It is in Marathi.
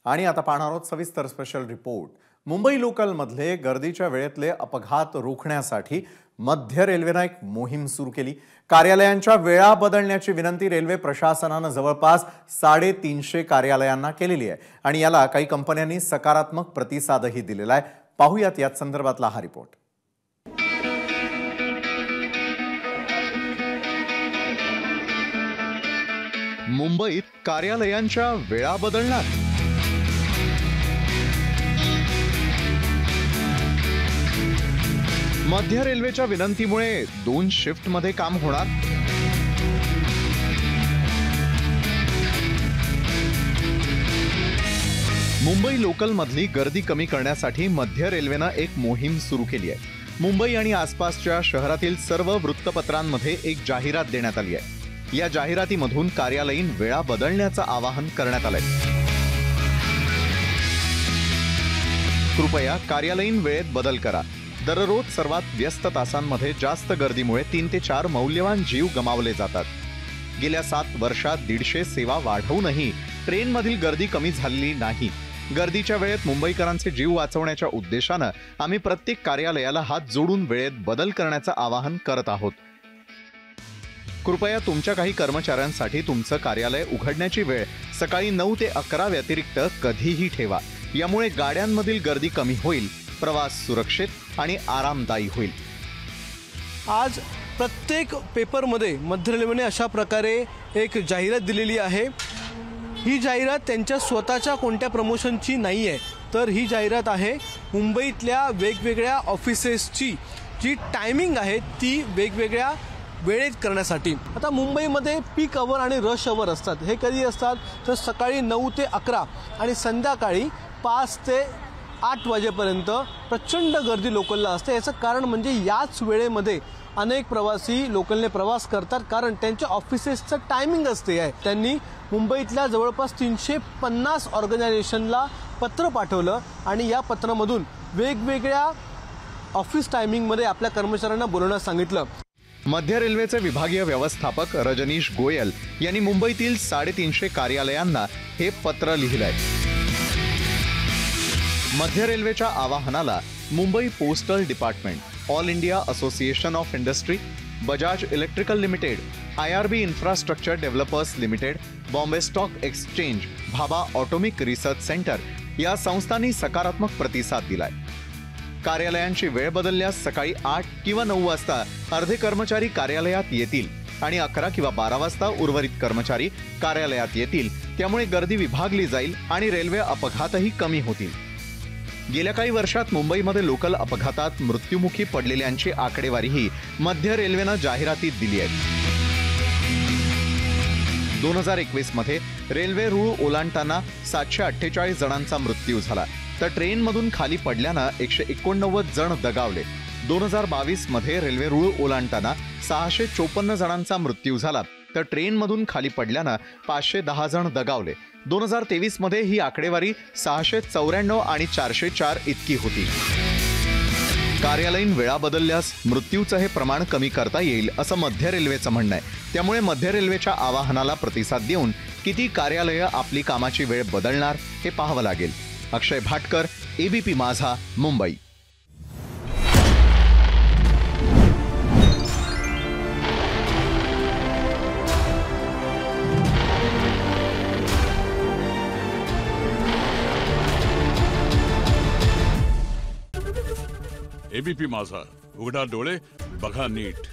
आणि आता पाहणार आहोत सविस्तर स्पेशल रिपोर्ट। मुंबई लोकल मधले गर्दीच्या वेळेतले अपघात रोखण्यासाठी मध्य रेल्वेने एक मोहीम सुरू केली। कार्यालयांच्या वेळा बदलण्याची विनंती रेल्वे प्रशासनाने जवळपास 350 कार्यालयांना केलेली आहे आणि याला काही कंपन्यांनी सकारात्मक प्रतिसादही दिलेला आहे। पाहूयात या संदर्भातला हा रिपोर्ट। मुंबईत कार्यालयांच्या वेळा बदलणार। मध्य रेल्वेच्या विनंतीमुळे 2 शिफ्टमध्ये काम होणार। मुंबई लोकल मधली गर्दी कमी करण्यासाठी मध्य रेल्वेने एक मोहीम सुरू केली आहे। मुंबई आणि आसपासच्या शहरातील सर्व वृत्तपत्रांमध्ये एक जाहिरात देण्यात आली आहे। या जाहिरातीमधून कार्यालयीन वेळा बदलण्याचं आवाहन करण्यात आलंय। कृपया कार्यालयीन वेळेत बदल करा। दररोज सर्वात व्यस्त तासांमध्ये जास्त गर्दीमुळे 3 ते 4 मौल्यवान जीव गमावले जातात। गेल्या 7 वर्षात 150 सेवा वाढवूनही ट्रेनमधील गर्दी कमी झालेली नाही। गर्दीच्या वेळेत मुंबईकरांचे जीव वाचवण्याच्या उद्देशाने आम्ही प्रत्येक कार्यालयाला हात जोडून वेळेत बदल करण्याचं आवाहन करत आहोत। कृपया तुमच्या काही कर्मचाऱ्यांसाठी तुमचं कार्यालय उघडण्याची वेळ सकाळी 9 ते 11 व्यतिरिक्त कधीही ठेवा। यामुळे गाड्यांमधील गर्दी कमी होईल, प्रवास सुरक्षित आणि आरामदायी होईल। आज प्रत्येक पेपरमध्ये मध्य रेल्वेने अशा प्रकारे एक जाहिरात दिलेली आहे। ही जाहिरात त्यांच्या स्वतःच्या कोणत्या प्रमोशनची नाही आहे, तर ही जाहिरात आहे मुंबईतल्या वेगवेगळ्या ऑफिसेसची जी टायमिंग आहे ती वेगवेगळ्या वेळेत करण्यासाठी। आता मुंबईमध्ये पीक अवर आणि रश अवर असतात। हे कधी असतात तर सकाळी 9 ते 11 आणि संध्याकाळी 5 ते 8 वाजेपर्यंत प्रचंड गर्दी लोकलला असते। याचं कारण म्हणजे याच वेळेमध्ये अनेक प्रवासी लोकलने प्रवास करतात, कारण त्यांच्या ऑफिसेसचं टायमिंग असते आहे। त्यांनी मुंबईतल्या जवळपास 350 ऑर्गनायझेशनला पत्र पाठवलं आणि या पत्रामधून वेगवेगळ्या ऑफिस टायमिंगमध्ये आपल्या कर्मचाऱ्यांना बोलवण्यास सांगितलं। मध्य रेल्वेचे विभागीय व्यवस्थापक रजनीश गोयल यांनी मुंबईतील 350 कार्यालयांना हे पत्र लिहिलंय। मध्य रेल्वेच्या आवाहनाला Mumbai postal department, all India association of industry, Bajaj electrical limited, IRB infrastructure developers limited, Bombay stock exchange, Bhabha atomic research centre या संस्थांनी सकारात्मक प्रतिसाद दिलाय। कार्यालयांची वेळ बदलल्यास सकाळी 8 किंवा 9 वाजता अर्धे कर्मचारी कार्यालयात येतील आणि 11 किंवा 12 वाजता उर्वरित कर्मचारी कार्यालयात येतील। त्यामुळे गर्दी विभागली जाईल आणि रेल्वे अपघातही कमी होतील। गेल्या काही वर्षात मुंबईमध्ये लोकल अपघातात मृत्युमुखी पडलेल्यांची आकडेवारीही मध्य रेल्वेने जाहिरातीत दिली आहे। 2021 मध्ये रेल्वे रूळ ओलांडताना 748 जणांचा मृत्यू झाला, तर ट्रेनमधून खाली पडल्यानं 189 जण दगावले। 2022 मध्ये रेल्वे रूळ ओलांडताना 654 जणांचा मृत्यू झाला, तर ट्रेनमधून खाली पडल्यानं 510 जण दगावले। 2023 मध्ये ही आकडेवारी 694 आणि 404 इतकी होती। कार्यालयीन वेळा बदलल्यास मृत्यूचं हे प्रमाण कमी करता येईल असं मध्य रेल्वेचं म्हणणं आहे। त्यामुळे मध्य रेल्वेच्या आवाहनाला प्रतिसाद देऊन किती कार्यालय आपली कामाची वेळ बदलणार हे पाहावं लागेल। अक्षय भाटकर, ABP माझा, मुंबई। ABP माझा, उघडा डोळे बघा नीट।